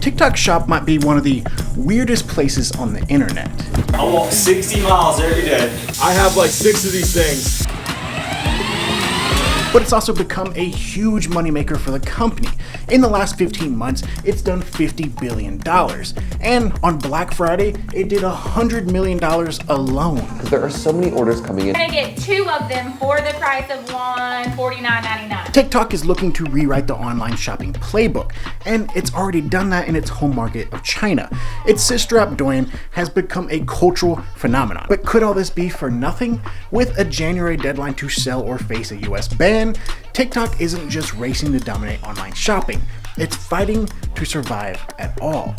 TikTok Shop might be one of the weirdest places on the internet. I walk 60 miles every day. I have like 6 of these things. But it's also become a huge moneymaker for the company. In the last 15 months, it's done $50 billion. And on Black Friday, it did $100 million alone. There are so many orders coming in. You're gonna get 2 of them for the price of one, $49.99. TikTok is looking to rewrite the online shopping playbook, and it's already done that in its home market of China. Its sister app Douyin has become a cultural phenomenon. But could all this be for nothing? With a January deadline to sell or face a US ban, TikTok isn't just racing to dominate online shopping, it's fighting to survive at all.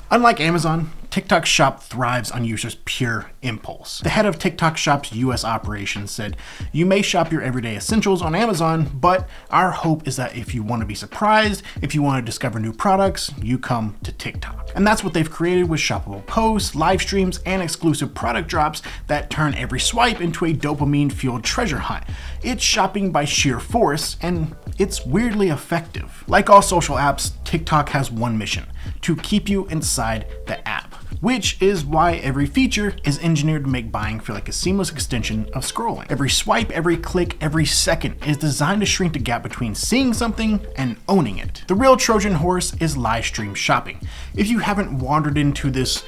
Unlike Amazon, TikTok Shop thrives on users' pure impulse. The head of TikTok Shop's US operations said, "You may shop your everyday essentials on Amazon, but our hope is that if you want to be surprised, if you want to discover new products, you come to TikTok." And that's what they've created with shoppable posts, live streams, and exclusive product drops that turn every swipe into a dopamine-fueled treasure hunt. It's shopping by sheer force, and it's weirdly effective. Like all social apps, TikTok has one mission: to keep you inside the app, which is why every feature is engineered to make buying feel like a seamless extension of scrolling. Every swipe, every click, every second is designed to shrink the gap between seeing something and owning it. The real Trojan horse is live stream shopping. If you haven't wandered into this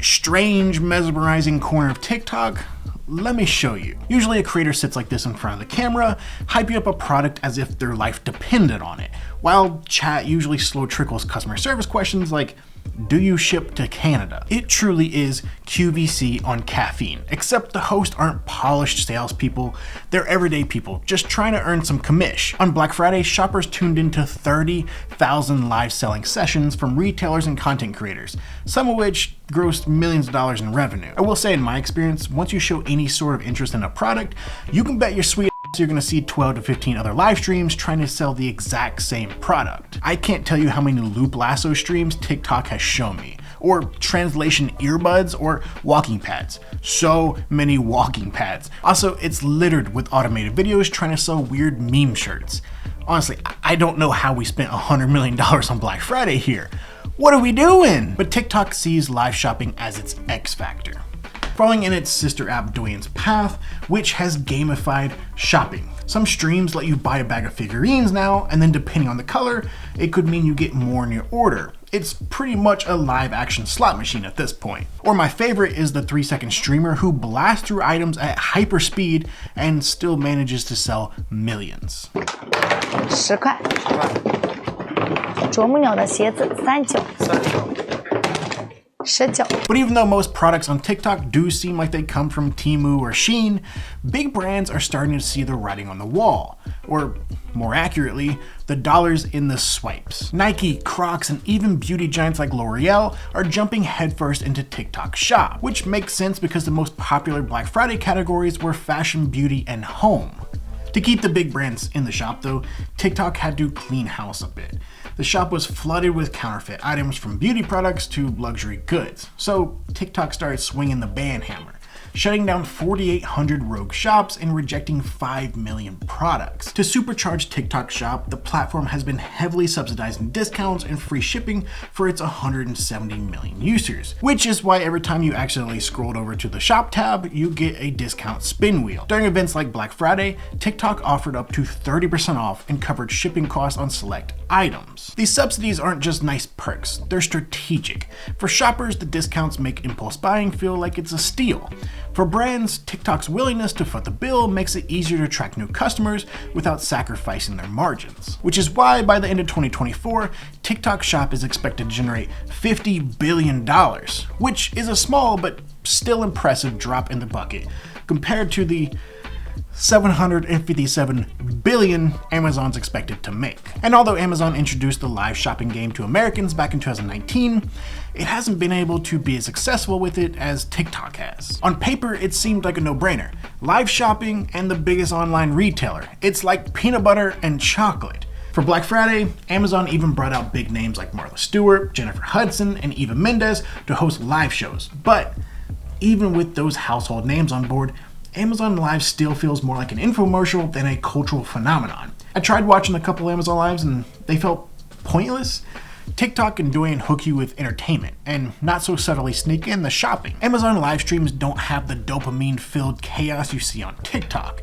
strange, mesmerizing corner of TikTok, let me show you. Usually a creator sits like this in front of the camera, hyping up a product as if their life depended on it, while chat usually slow trickles customer service questions like, "Do you ship to Canada?" It truly is QVC on caffeine, except the hosts aren't polished salespeople, they're everyday people just trying to earn some commish. On Black Friday, shoppers tuned into 30,000 live selling sessions from retailers and content creators, some of which grossed millions of dollars in revenue. I will say, in my experience, once you show any sort of interest in a product, you can bet your sweet you're going to see 12 to 15 other live streams trying to sell the exact same product. I can't tell you how many loop lasso streams TikTok has shown me, or translation earbuds, or walking pads. So many walking pads. Also, it's littered with automated videos trying to sell weird meme shirts. Honestly, I don't know how we spent $100 million on Black Friday here. What are we doing? But TikTok sees live shopping as its X factor, following in its sister app Douyin's path, which has gamified shopping. Some streams let you buy a bag of figurines now, and then depending on the color, it could mean you get more in your order. It's pretty much a live action slot machine at this point. Or my favorite is the 3-second streamer who blasts through items at hyper speed and still manages to sell millions. 10块，啄木鸟的鞋子39。But even though most products on TikTok do seem like they come from Temu or Shein, big brands are starting to see the writing on the wall. Or more accurately, the dollars in the swipes. Nike, Crocs, and even beauty giants like L'Oreal are jumping headfirst into TikTok Shop, which makes sense because the most popular Black Friday categories were fashion, beauty, and home. To keep the big brands in the shop though, TikTok had to clean house a bit. The shop was flooded with counterfeit items from beauty products to luxury goods. So TikTok started swinging the ban hammer, shutting down 4,800 rogue shops and rejecting 5 million products. To supercharge TikTok Shop, the platform has been heavily subsidizing discounts and free shipping for its 170 million users, which is why every time you accidentally scrolled over to the shop tab, you get a discount spin wheel. During events like Black Friday, TikTok offered up to 30% off and covered shipping costs on select items. These subsidies aren't just nice perks, they're strategic. For shoppers, the discounts make impulse buying feel like it's a steal. For brands, TikTok's willingness to foot the bill makes it easier to attract new customers without sacrificing their margins. Which is why by the end of 2024, TikTok Shop is expected to generate $50 billion, which is a small but still impressive drop in the bucket compared to the $757 billion Amazon's expected to make. And although Amazon introduced the live shopping game to Americans back in 2019, it hasn't been able to be as successful with it as TikTok has. On paper, it seemed like a no-brainer. Live shopping and the biggest online retailer. It's like peanut butter and chocolate. For Black Friday, Amazon even brought out big names like Martha Stewart, Jennifer Hudson, and Eva Mendes to host live shows. But even with those household names on board, Amazon Live still feels more like an infomercial than a cultural phenomenon. I tried watching a couple Amazon Lives and they felt pointless. TikTok and Douyin hook you with entertainment, and not so subtly sneak in the shopping. Amazon live streams don't have the dopamine-filled chaos you see on TikTok.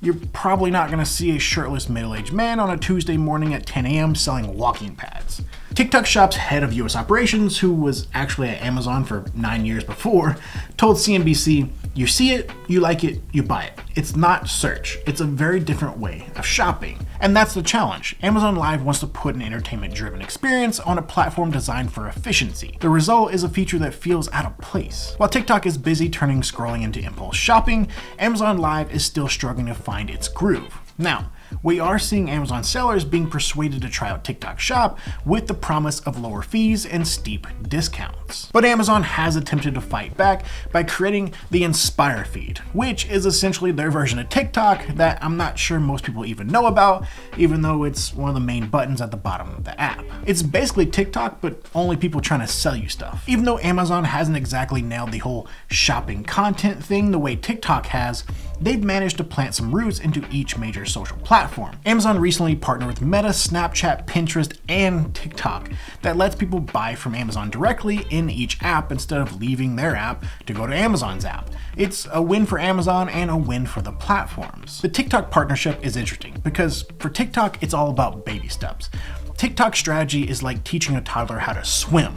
You're probably not going to see a shirtless middle-aged man on a Tuesday morning at 10 a.m. selling walking pads. TikTok Shop's head of US operations, who was actually at Amazon for 9 years before, told CNBC, "You see it, you like it, you buy it. It's not search. It's a very different way of shopping." And that's the challenge. Amazon Live wants to put an entertainment-driven experience on a platform designed for efficiency. The result is a feature that feels out of place. While TikTok is busy turning scrolling into impulse shopping, Amazon Live is still struggling to find its groove. Now, we are seeing Amazon sellers being persuaded to try out TikTok Shop with the promise of lower fees and steep discounts. But Amazon has attempted to fight back by creating the Inspire feed, which is essentially their version of TikTok that I'm not sure most people even know about, even though it's one of the main buttons at the bottom of the app. It's basically TikTok, but only people trying to sell you stuff. Even though Amazon hasn't exactly nailed the whole shopping content thing the way TikTok has, they've managed to plant some roots into each major social platform. Amazon recently partnered with Meta, Snapchat, Pinterest, and TikTok that lets people buy from Amazon directly in each app instead of leaving their app to go to Amazon's app. It's a win for Amazon and a win for the platforms. The TikTok partnership is interesting because for TikTok, it's all about baby steps. TikTok's strategy is like teaching a toddler how to swim.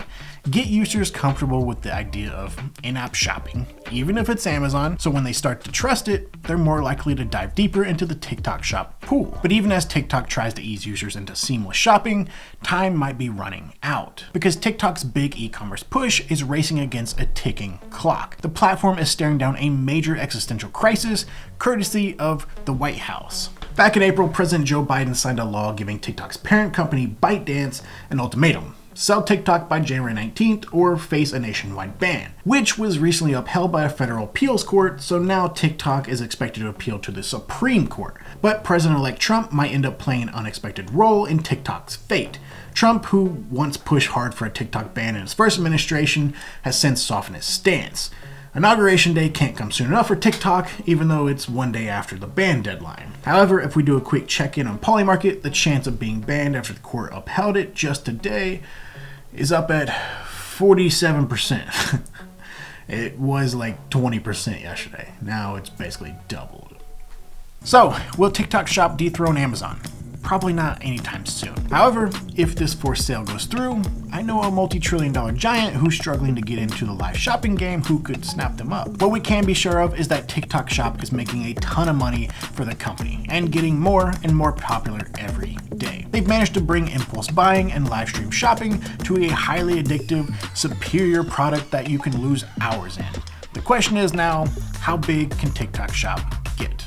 Get users comfortable with the idea of in-app shopping, even if it's Amazon, so when they start to trust it, they're more likely to dive deeper into the TikTok Shop pool. But even as TikTok tries to ease users into seamless shopping, time might be running out. Because TikTok's big e-commerce push is racing against a ticking clock. The platform is staring down a major existential crisis, courtesy of the White House. Back in April, President Joe Biden signed a law giving TikTok's parent company ByteDance an ultimatum: sell TikTok by January 19th or face a nationwide ban, which was recently upheld by a federal appeals court, so now TikTok is expected to appeal to the Supreme Court. But President-elect Trump might end up playing an unexpected role in TikTok's fate. Trump, who once pushed hard for a TikTok ban in his first administration, has since softened his stance. Inauguration Day can't come soon enough for TikTok, even though it's one day after the ban deadline. However, if we do a quick check-in on Polymarket, the chance of being banned after the court upheld it just today is up at 47%. It was like 20% yesterday. Now it's basically doubled. So, will TikTok Shop dethrone Amazon? Probably not anytime soon. However, if this forced sale goes through, I know a multi-trillion-dollar giant who's struggling to get into the live shopping game who could snap them up. What we can be sure of is that TikTok Shop is making a ton of money for the company and getting more and more popular every day. They've managed to bring impulse buying and live stream shopping to a highly addictive, superior product that you can lose hours in. The question is now, how big can TikTok Shop get?